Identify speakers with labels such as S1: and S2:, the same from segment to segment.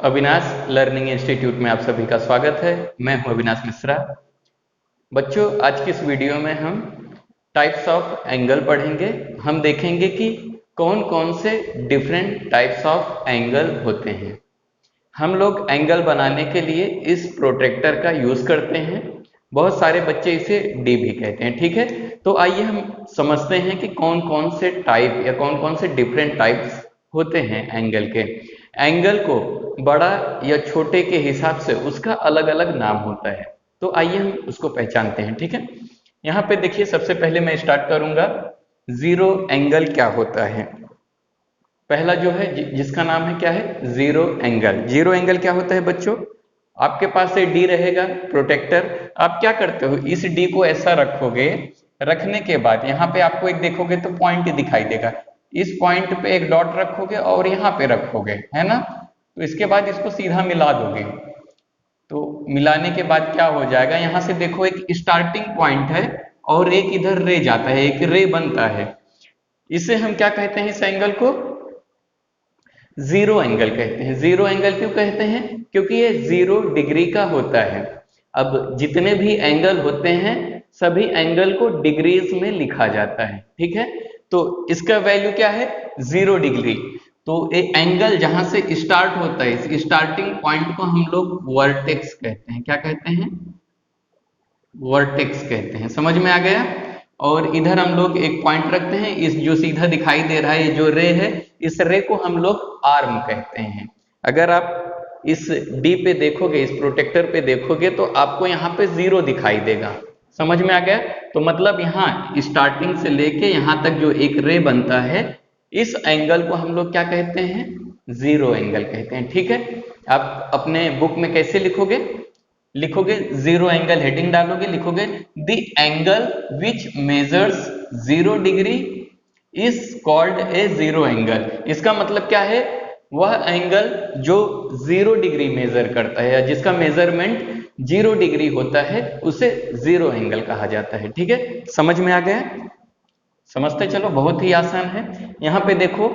S1: Avinash learning institute में आप सभी का स्वागत है। मैं हूं अविनाश मिश्रा। बच्चों, आज की इस वीडियो में हम टाइप्स ऑफ एंगल पढ़ेंगे। हम देखेंगे कि कौन कौन से डिफरेंट टाइप्स ऑफ एंगल होते हैं। हम लोग एंगल बनाने के लिए इस प्रोट्रैक्टर का यूज करते हैं। बहुत सारे बच्चे इसे डी भी कहते हैं, ठीक है। तो आइए हम समझते हैं कि कौन कौन से टाइप या कौन कौन से डिफरेंट टाइप्स होते हैं एंगल के। एंगल को बड़ा या छोटे के हिसाब से उसका अलग अलग नाम होता है। तो आइए हम उसको पहचानते हैं, ठीक है। यहाँ पे देखिए, सबसे पहले मैं स्टार्ट करूंगा। जीरो एंगल क्या होता है। पहला जो है जिसका नाम है क्या है, जीरो एंगल। जीरो एंगल क्या होता है बच्चों, आपके पास से डी रहेगा प्रोटेक्टर। आप क्या करते हो, इस डी को ऐसा रखोगे, रखने के बाद यहाँ पे आपको एक देखोगे तो पॉइंट दिखाई देगा। इस पॉइंट पे एक डॉट रखोगे और यहाँ पे रखोगे, है ना। तो इसके बाद इसको सीधा मिला दोगे। तो मिलाने के बाद क्या हो जाएगा, यहाँ से देखो एक स्टार्टिंग पॉइंट है और एक इधर रे जाता है, एक रे बनता है। इसे हम क्या कहते हैं, इस एंगल को जीरो एंगल कहते हैं। जीरो एंगल क्यों कहते हैं, क्योंकि ये 0 डिग्री का होता है। अब जितने भी एंगल होते हैं सभी एंगल को डिग्रीज में लिखा जाता है, ठीक है। तो इसका वैल्यू क्या है, 0 डिग्री। तो एक एंगल जहां से स्टार्ट होता है, इस स्टार्टिंग पॉइंट को हम लोग वर्टेक्स कहते हैं। क्या कहते हैं, वर्टेक्स कहते हैं। समझ में आ गया। और इधर हम लोग एक पॉइंट रखते हैं, इस जो सीधा दिखाई दे रहा है, ये जो रे है, इस रे को हम लोग आर्म कहते हैं। अगर आप इस डी पे देखोगे, इस प्रोटेक्टर पे देखोगे तो आपको यहाँ पे 0 दिखाई देगा। समझ में आ गया। तो मतलब यहाँ स्टार्टिंग से लेके यहाँ तक जो एक रे बनता है, इस एंगल को हम लोग क्या कहते हैं, जीरो एंगल कहते हैं, ठीक है। आप अपने बुक में कैसे लिखोगे, लिखोगे जीरो एंगल, हेडिंग डालोगे, लिखोगे the angle which measures 0 degree is called a zero angle. इसका मतलब क्या है, वह एंगल जो 0 डिग्री मेजर करता है या जिसका मेजरमेंट 0 डिग्री होता है उसे जीरो एंगल कहा जाता है, ठीक है। समझ में आ गया, समझते चलो, बहुत ही आसान है। यहाँ पे देखो,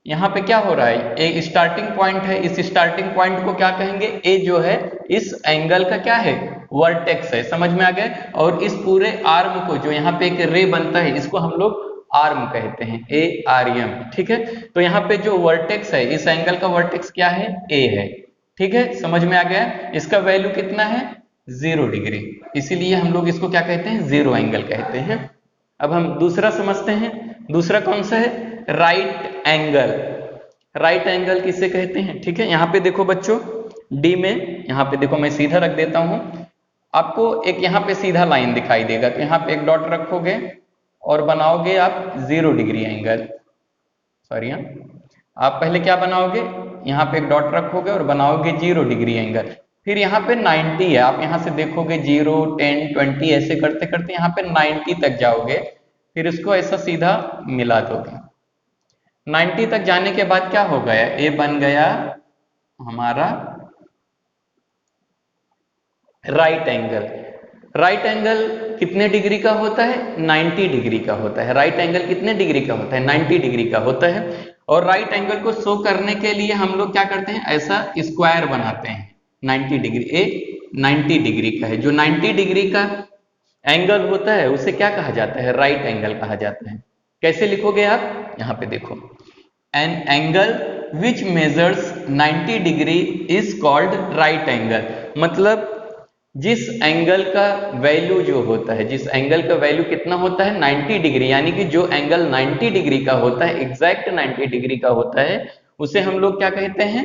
S1: यहाँ पे क्या हो रहा है, एक स्टार्टिंग पॉइंट है, इस स्टार्टिंग पॉइंट को क्या कहेंगे, ए जो है इस एंगल का क्या है, वर्टेक्स है। समझ में आ गया। और इस पूरे आर्म को, जो यहाँ पे एक रे बनता है, इसको हम लोग आर्म कहते हैं, ए आर एम, ठीक है। तो यहाँ पे जो वर्टेक्स है, इस एंगल का वर्टेक्स क्या है, ए है, ठीक है। समझ में आ गया। इसका वैल्यू कितना है, 0 डिग्री, इसीलिए हम लोग इसको क्या कहते हैं, जीरो एंगल कहते हैं। अब हम दूसरा समझते हैं। दूसरा कौन सा है, राइट एंगल। राइट एंगल किसे कहते हैं, ठीक है। यहाँ पे देखो बच्चों, डी में यहाँ पे देखो, मैं सीधा रख देता हूं। आपको एक यहाँ पे सीधा लाइन दिखाई देगा, तो यहाँ पे एक डॉट रखोगे और बनाओगे आप 0 डिग्री एंगल। सॉरी, आप पहले क्या बनाओगे, यहाँ पे एक डॉट रखोगे और बनाओगे 0 डिग्री एंगल। फिर यहाँ पे 90 है, आप यहाँ से देखोगे 0, 10, 20 ऐसे करते करते यहाँ पे 90 तक जाओगे। फिर इसको ऐसा सीधा मिला दोगे। 90 तक जाने के बाद क्या हो गया, ए बन गया हमारा राइट एंगल। राइट एंगल कितने डिग्री का होता है, 90 डिग्री का होता है। राइट एंगल कितने डिग्री का होता है, 90 डिग्री का होता है। और राइट एंगल को शो करने के लिए हम लोग क्या करते हैं, ऐसा स्क्वायर बनाते हैं 90 डिग्री। ए 90 डिग्री का है, जो 90 डिग्री का एंगल होता है उसे क्या कहा जाता है, राइट एंगल कहा जाता है। कैसे लिखोगे आप, यहाँ पे देखो, N angle which measures 90 degree is called right angle. मतलब जिस एंगल का वैल्यू जो होता है, जिस एंगल का वैल्यू कितना होता है, 90 डिग्री, यानी कि जो एंगल 90 डिग्री का होता है, एग्जैक्ट 90 डिग्री का होता है, उसे हम लोग क्या कहते हैं,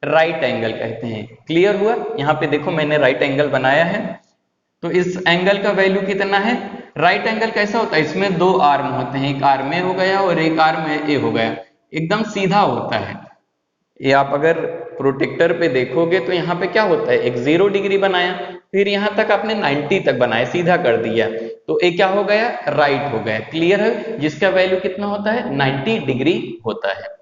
S1: राइट एंगल कहते हैं। क्लियर हुआ। यहाँ पे देखो मैंने राइट एंगल बनाया है। तो इस एंगल का वैल्यू कितना है, राइट एंगल कैसा होता है, इसमें 2 आर्म होते हैं, एक आर्म ए हो गया और एक आर्म ए हो गया, एकदम सीधा होता है। ये आप अगर प्रोटेक्टर पे देखोगे तो यहाँ पे क्या होता है, एक 0 डिग्री बनाया, फिर यहाँ तक आपने 90 तक बनाया, सीधा कर दिया, तो ये क्या हो गया, राइट हो गया। क्लियर है। जिसका वैल्यू कितना होता है, 90 डिग्री होता है।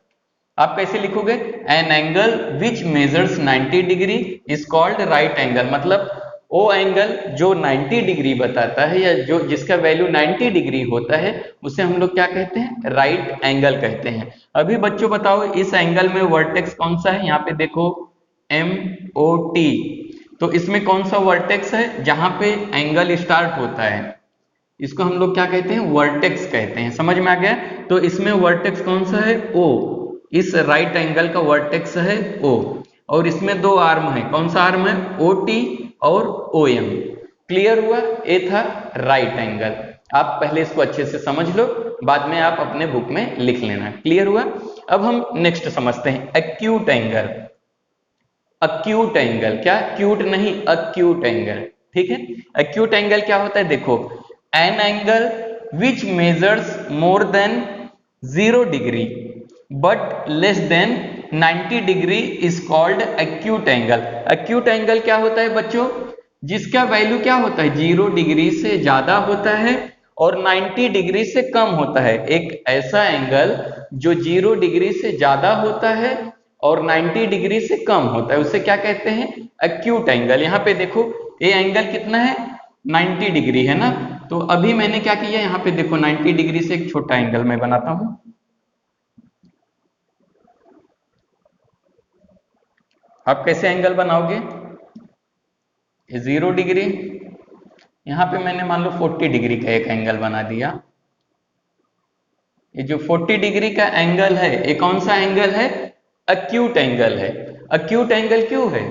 S1: आप कैसे लिखोगे, N angle which measures 90 degree is called right angle. मतलब वो एंगल जो 90 डिग्री बताता है या जो जिसका वैल्यू 90 डिग्री होता है उसे हम लोग क्या कहते हैं, राइट एंगल कहते हैं। अभी बच्चों बताओ, इस एंगल में वर्टेक्स कौन सा है, यहाँ पे देखो MOT। तो इसमें कौन सा वर्टेक्स है? जहां पे एंगल स्टार्ट होता है इसको हम लोग क्या कहते हैं? वर्टेक्स कहते हैं। समझ में आ गया? तो इसमें वर्टेक्स कौन सा है? O। इस राइट एंगल का वर्टेक्स है O, और इसमें दो आर्म है। कौन सा आर्म है? OT और OM। क्लियर हुआ? ए था राइट एंगल। आप पहले इसको अच्छे से समझ लो, बाद में आप अपने बुक में लिख लेना। क्लियर हुआ? अब हम नेक्स्ट समझते हैं एक्यूट एंगल। अक्यूट एंगल, क्या क्यूट नहीं, अक्यूट एंगल। ठीक है, एक्यूट एंगल क्या होता है? देखो, N angle which measures more then 0 degree but less then 90 degree is called acute angle. Acute angle क्या होता है बच्चों? जिसका वैल्यू क्या होता है? 0 डिग्री से ज्यादा होता है और 90 डिग्री से कम होता है। एक ऐसा एंगल जो 0 डिग्री से ज्यादा होता है और 90 डिग्री से कम होता है, उसे क्या कहते हैं? Acute angle. यहाँ पे देखो, ये एंगल कितना है? 90 डिग्री है ना। तो अभी मैंने क्या किया, यहाँ पे देखो 90 डिग्री से एक छोटा एंगल मैं बनाता हूं। आप कैसे एंगल बनाओगे? 0 डिग्री, यहाँ पे मैंने मान लो 40 डिग्री का एक एंगल बना दिया। ये जो 40 डिग्री का एंगल है, ये कौन सा एंगल है? एक्यूट एंगल है। एक्यूट एंगल क्यों है?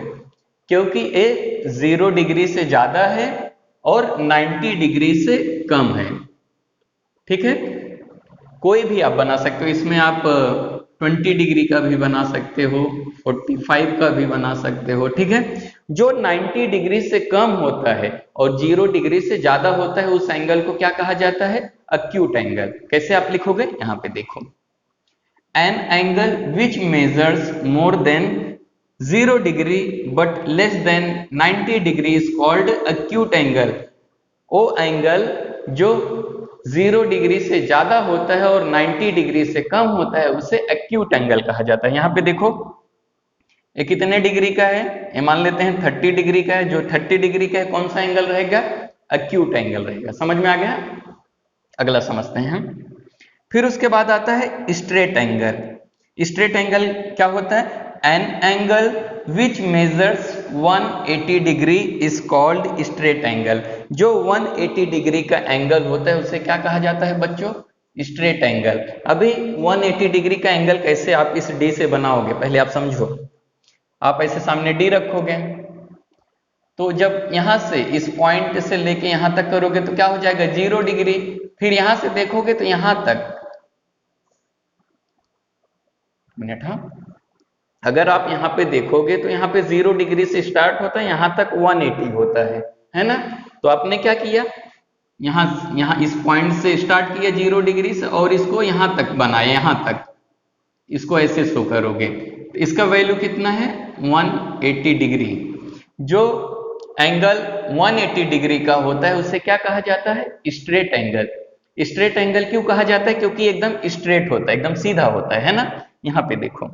S1: क्योंकि ये 0 डिग्री से ज्यादा है और 90 डिग्री से कम है। ठीक है, कोई भी आप बना सकते हो इसमें। आप 20 डिग्री का भी बना सकते हो, 45 का भी बना सकते हो। ठीक है, जो 90 डिग्री से कम होता है और 0 डिग्री से ज्यादा होता है, उस एंगल को क्या कहा जाता है? Acute angle. कैसे आप लिखोगे? यहाँ पे देखो, N angle which measures more then 0 degree but less then 90 degree is called acute angle. वो एंगल जो 0 डिग्री से ज्यादा होता है और 90 डिग्री से कम होता है, उसे एक्यूट एंगल कहा जाता है। यहाँ पे देखो, ये कितने डिग्री का है? ये मान लेते हैं 30 डिग्री का है। जो 30 डिग्री का है, कौन सा एंगल रहेगा? एक्यूट एंगल रहेगा। समझ में आ गया? अगला समझते हैं हम। फिर उसके बाद आता है स्ट्रेट एंगल। स्ट्रेट एंगल क्या होता है? N angle which measures 180 degree is called straight angle. जो 180 डिग्री का एंगल होता है, उसे क्या कहा जाता है बच्चों? Straight angle. अभी 180 डिग्री का एंगल कैसे आप इस डी से बनाओगे, पहले आप समझो। आप ऐसे सामने डी रखोगे, तो जब यहां से इस पॉइंट से लेके यहां तक करोगे तो क्या हो जाएगा? 0 डिग्री। फिर यहां से देखोगे तो यहां तक, मिनट, हाँ, अगर आप यहाँ पे देखोगे तो यहाँ पे 0 डिग्री से स्टार्ट होता है, यहां तक 180 होता है ना। तो आपने क्या किया, यहाँ इस पॉइंट से स्टार्ट किया 0 डिग्री से और इसको यहां तक बनाया, यहां तक इसको ऐसे शो करोगे। तो इसका वैल्यू कितना है? 180 डिग्री। जो एंगल 180 डिग्री का होता है, उसे क्या कहा जाता है? Straight angle. स्ट्रेट एंगल क्यों कहा जाता है? क्योंकि एकदम स्ट्रेट होता है, एकदम सीधा होता है ना। यहाँ पे देखो,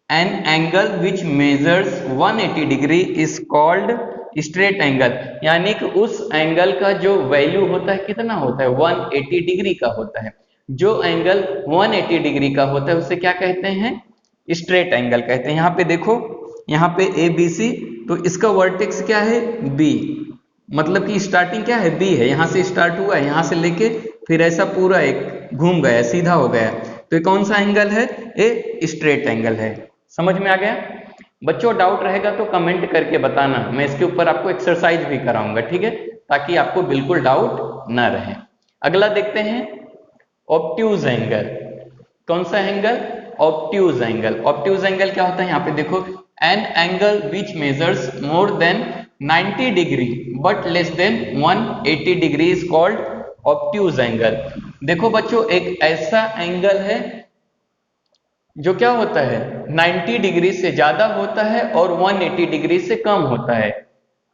S1: N angle which measures 180 degree is called straight angle. यानी कि उस एंगल का जो वैल्यू होता है, कितना होता है? 180 डिग्री का होता है। जो एंगल 180 डिग्री का होता है, उसे क्या कहते हैं? स्ट्रेट एंगल कहते हैं। यहाँ पे देखो, यहाँ पे ABC, तो इसका वर्टेक्स क्या है? B। मतलब कि स्टार्टिंग क्या है? B है। यहाँ से स्टार्ट हुआ है, यहाँ से लेके फिर ऐसा पूरा एक घूम गया, सीधा हो गया। तो ये कौन सा एंगल है? ये स्ट्रेट एंगल है। समझ में आ गया? बच्चों डाउट रहेगा तो कमेंट करके बताना, मैं इसके ऊपर आपको एक्सरसाइज भी कराऊंगा। ठीक है, ताकि आपको बिल्कुल डाउट ना रहे। अगला देखते हैं ऑब्ट्यूज एंगल। कौन सा angle? Obtuse angle. Obtuse angle क्या होता है? यहाँ पे देखो, N angle which measures more then 90 degree but less then 180 degree is called obtuse angle. देखो बच्चों, एक ऐसा एंगल है जो क्या होता है? 90 डिग्री से ज्यादा होता है और 180 डिग्री से कम होता है।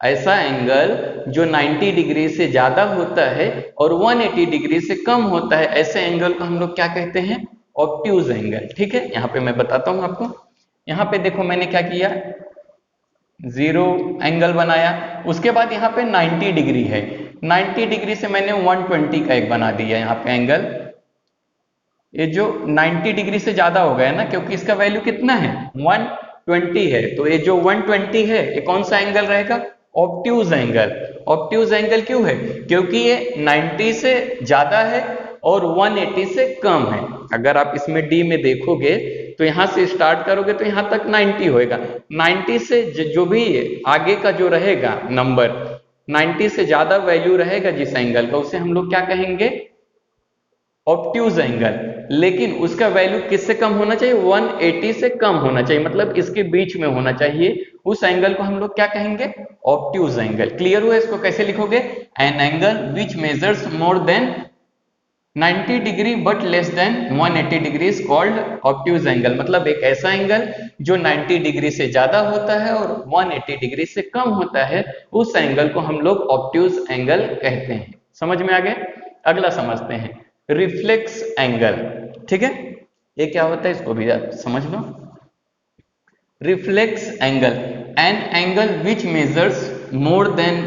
S1: ऐसा एंगल जो 90 डिग्री से ज्यादा होता है और 180 डिग्री से कम होता है, ऐसे एंगल को हम लोग क्या कहते हैं? Obtuse angle. ठीक है, यहाँ पे मैं बताता हूं आपको। यहाँ पे देखो, मैंने क्या किया, 0 एंगल बनाया। उसके बाद यहाँ पे 90 डिग्री है, 90 डिग्री से मैंने 120 का एक बना दिया यहाँ पे एंगल। ये जो 90 डिग्री से ज्यादा हो गया ना, क्योंकि इसका वैल्यू कितना है? 120 है, तो ये जो 120 है ये कौन सा एंगल रहेगा? Obtuse angle. ऑब्ट्यूज एंगल क्यों है? क्योंकि ये 90 से ज्यादा है और 180 से कम है। अगर आप इसमें डी में देखोगे तो यहां से स्टार्ट करोगे तो यहां तक 90 होएगा। 90 से जो भी आगे का जो रहेगा नंबर, 90 से ज्यादा वैल्यू रहेगा जिस एंगल का, उसे हम लोग क्या कहेंगे? Obtuse angle. लेकिन उसका वैल्यू किससे कम होना चाहिए? 180 से कम होना चाहिए, मतलब इसके बीच में होना चाहिए। उस एंगल को हम लोग क्या कहेंगे? Obtuse angle. क्लियर हुआ? इसको कैसे लिखोगे? N angle which measures more then 90 degree but less then 180 degree is called obtuse angle. मतलब एक ऐसा एंगल जो 90 डिग्री से ज्यादा होता है और 180 डिग्री से कम होता है, उस एंगल को हम लोग ऑब्ट्यूज एंगल कहते हैं। समझ में आ गया? अगला समझते हैं, रिफ्लेक्स एंगल। ठीक है, ये क्या होता है इसको भी आप समझ लो। Reflex angle, an angle which measures more than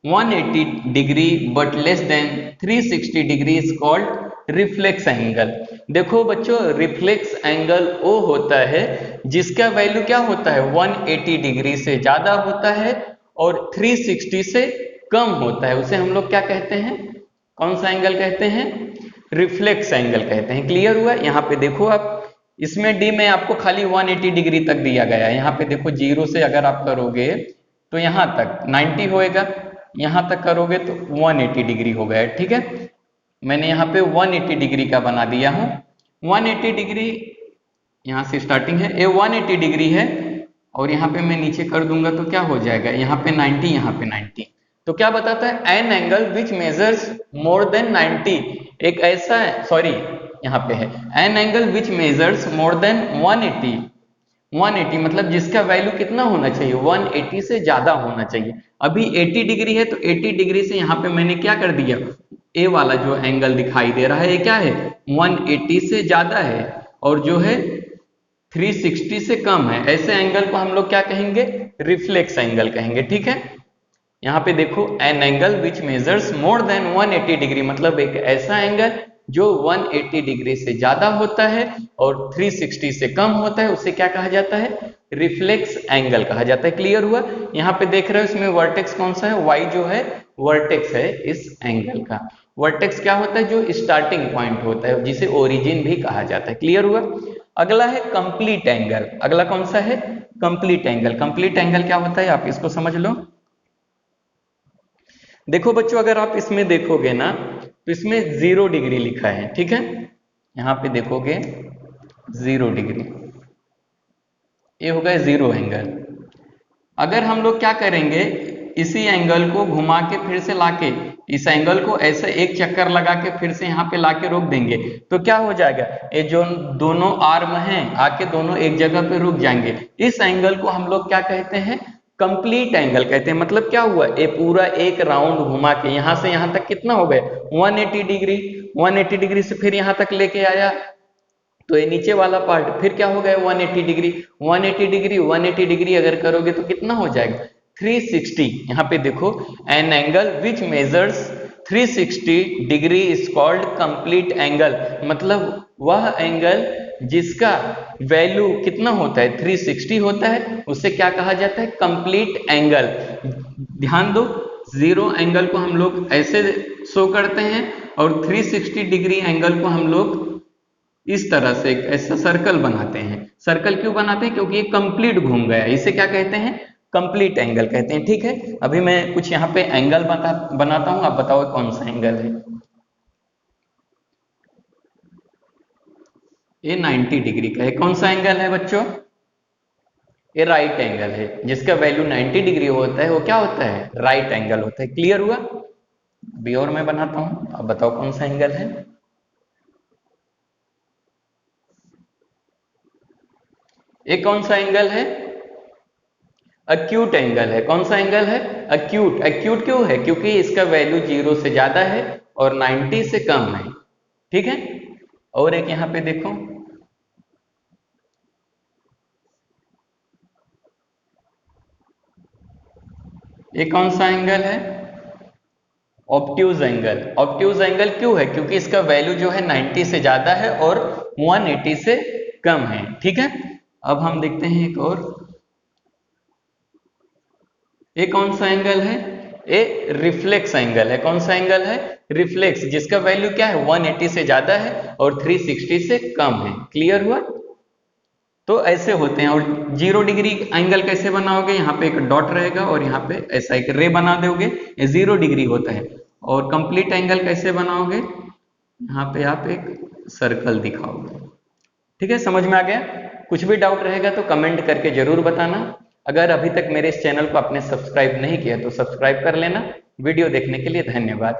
S1: 180 degree but less than 360 degree is called reflex angle. देखो बच्चों, रिफ्लेक्स एंगल वो होता है जिसका वैल्यू क्या होता है? 180 डिग्री से ज्यादा होता है और 360 से कम होता है, उसे हम लोग क्या कहते हैं? कौन सा एंगल कहते हैं? रिफ्लेक्स एंगल कहते हैं। क्लियर हुआ? यहाँ पे देखो आप, इसमें डी में आपको खाली 180 डिग्री तक दिया गया है। यहाँ पे देखो, जीरो से अगर आप करोगे तो यहाँ तक 90 होएगा, यहाँ तक करोगे तो 180 डिग्री हो गया। ठीक है, मैंने यहाँ पे 180 डिग्री का बना दिया हूँ। 180 डिग्री यहाँ से स्टार्टिंग है, ये 180 डिग्री है और यहाँ पे मैं नीचे कर दूंगा तो क्या हो जाएगा? यहाँ पे 90, यहाँ पे 90। तो क्या बताता है? N angle which measures more then 90, एक ऐसा है, सॉरी यहाँ पे है, N angle which measures more than 180। 180 मतलब जिसका वैल्यू कितना होना चाहिए? 180 से ज्यादा होना चाहिए। अभी 80 डिग्री है तो 80 डिग्री से यहाँ पे मैंने क्या कर दिया? ए वाला जो एंगल दिखाई दे रहा है ये क्या है? 180 से ज्यादा है और जो है 360 से कम है। ऐसे एंगल को हम लोग क्या कहेंगे? रिफ्लेक्स एंगल कहेंगे। ठीक है, यहाँ पे देखो, N angle which measures more than 180 degree मतलब एक ऐसा एंगल जो 180 डिग्री से ज्यादा होता है और 360 से कम होता है, उसे क्या कहा जाता है? रिफ्लेक्स एंगल कहा जाता है। क्लियर हुआ? यहाँ पे देख रहे हो इसमें वर्टेक्स कौन सा है? वाई जो है वर्टेक्स है इस एंगल का। वर्टेक्स क्या होता है? जो स्टार्टिंग पॉइंट होता है, जिसे ओरिजिन भी कहा जाता है। क्लियर हुआ? अगला है कंप्लीट एंगल। अगला कौन सा है? Complete angle. कंप्लीट एंगल क्या होता है आप इसको समझ लो। देखो बच्चों, अगर आप इसमें देखोगे ना तो इसमें 0 डिग्री लिखा है। ठीक है, यहाँ पे देखोगे 0 डिग्री, ये हो गया 0 एंगल। अगर हम लोग क्या करेंगे, इसी एंगल को घुमा के फिर से लाके इस एंगल को ऐसे एक चक्कर लगा के फिर से यहाँ पे लाके रोक देंगे तो क्या हो जाएगा? ये जो दोनों आर्म हैं आके दोनों एक जगह पे रुक जाएंगे। इस एंगल को हम लोग क्या कहते हैं? कंप्लीट एंगल कहते हैं। मतलब क्या हुआ? ये पूरा एक राउंड घुमा के यहां से यहां तक कितना हो गया? 180 डिग्री। 180 डिग्री से फिर यहां तक लेके आया तो ये नीचे वाला पार्ट फिर क्या हो गया? 180 डिग्री। 180 डिग्री 180 डिग्री अगर करोगे तो कितना हो जाएगा? 360। यहाँ पे देखो, N angle which measures 360 degree is called complete angle. मतलब वह एंगल जिसका वैल्यू कितना होता है? 360 होता है, उसे क्या कहा जाता है? Complete angle. ध्यान दो, 0 एंगल को हम लोग ऐसे शो करते हैं और 360 डिग्री एंगल को हम लोग इस तरह से एक ऐसा सर्कल बनाते हैं। सर्कल क्यों बनाते हैं? क्योंकि ये कंप्लीट घूम गया। इसे क्या कहते हैं? कंप्लीट एंगल कहते हैं। ठीक है, अभी मैं कुछ यहाँ पे एंगल बनाता हूं, आप बताओ कौन सा एंगल है। ये 90 डिग्री का है। कौन सा एंगल है बच्चों? ये राइट एंगल है। जिसका वैल्यू 90 डिग्री होता है वो क्या होता है? राइट एंगल होता है। क्लियर हुआ? अभी और मैं बनाता हूं, आप बताओ कौन सा एंगल है। ये कौन सा एंगल है? अक्यूट एंगल है। कौन सा एंगल है? अक्यूट। अक्यूट क्यों है? क्योंकि इसका वैल्यू 0 से ज्यादा है और 90 से कम है। ठीक है, और एक यहां पे देखो, ये कौन सा एंगल है? Obtuse angle. ऑब्ट्यूज एंगल क्यों है? क्योंकि इसका वैल्यू जो है 90 से ज्यादा है और 180 से कम है। ठीक है, अब हम देखते हैं एक और, ये कौन सा एंगल है? ये रिफ्लेक्स एंगल है। कौन सा एंगल है? रिफ्लेक्स, जिसका वैल्यू क्या है? 180 से ज्यादा है और 360 से कम है। क्लियर हुआ? तो ऐसे होते हैं। और 0 डिग्री एंगल कैसे बनाओगे? यहाँ पे एक डॉट रहेगा और यहाँ पे ऐसा एक रे बना दोगे, ये 0 डिग्री होता है। और कंप्लीट एंगल कैसे बनाओगे? यहाँ पे आप एक सर्कल दिखाओगे। ठीक है, समझ में आ गया? कुछ भी डाउट रहेगा तो कमेंट करके जरूर बताना। अगर अभी तक मेरे इस चैनल को आपने सब्सक्राइब नहीं किया तो सब्सक्राइब कर लेना। वीडियो देखने के लिए धन्यवाद।